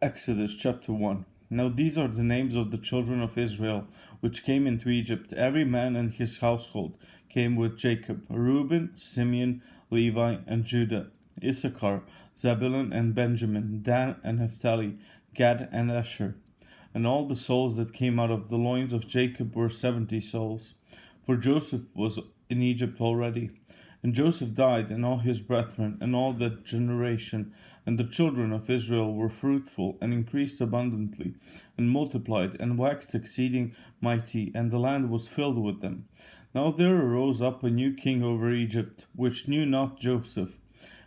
Exodus chapter 1. Now these are the names of the children of Israel which came into Egypt. Every man and his household came with Jacob: Reuben, Simeon, Levi, and Judah; Issachar, Zebulun, and Benjamin; Dan and Naphtali; Gad and Asher. And all the souls that came out of the loins of Jacob were 70 souls. For Joseph was in Egypt already. And Joseph died, and all his brethren, and all that generation. And the children of Israel were fruitful, and increased abundantly, and multiplied, and waxed exceeding mighty, and the land was filled with them. Now there arose up a new king over Egypt, which knew not Joseph.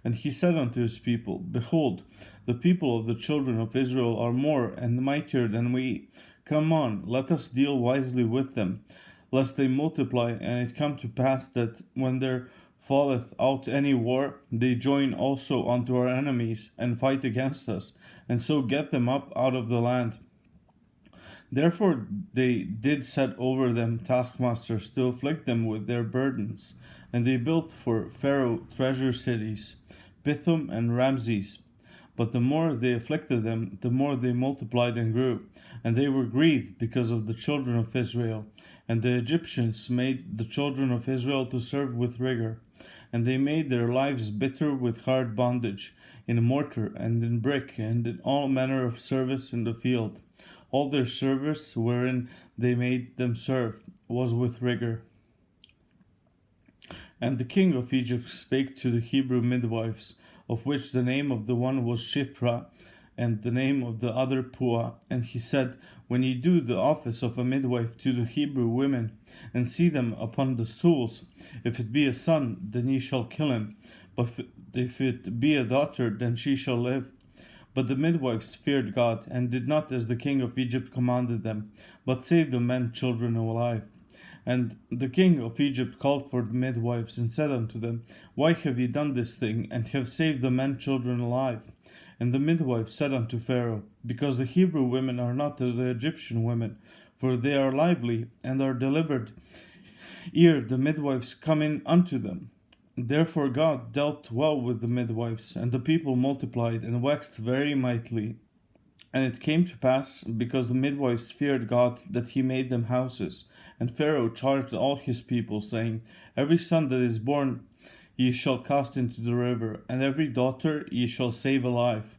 And he said unto his people, Behold, the people of the children of Israel are more and mightier than we. Come on, let us deal wisely with them, lest they multiply, and it come to pass that when there falleth out any war, they join also unto our enemies, and fight against us, and so get them up out of the land. Therefore they did set over them taskmasters to afflict them with their burdens. And they built for Pharaoh treasure cities, Pithom and Ramses. But the more they afflicted them, the more they multiplied and grew. And they were grieved because of the children of Israel. And the Egyptians made the children of Israel to serve with rigor. And they made their lives bitter with hard bondage, in mortar and in brick, and in all manner of service in the field. All their service wherein they made them serve was with rigor. And the king of Egypt spake to the Hebrew midwives, of which the name of the one was Shiphrah, and the name of the other Puah. And he said, When ye do the office of a midwife to the Hebrew women, and see them upon the stools, if it be a son, then ye shall kill him, but if it be a daughter, then she shall live. But the midwives feared God, and did not as the king of Egypt commanded them, but saved the men children alive. And the king of Egypt called for the midwives, and said unto them, Why have ye done this thing, and have saved the men children alive? And the midwives said unto Pharaoh, Because the Hebrew women are not as the Egyptian women, for they are lively, and are delivered, ere the midwives come in unto them. Therefore God dealt well with the midwives, and the people multiplied and waxed very mightily. And it came to pass, because the midwives feared God, that he made them houses. And Pharaoh charged all his people, saying, Every son that is born ye shall cast into the river, and every daughter ye shall save alive.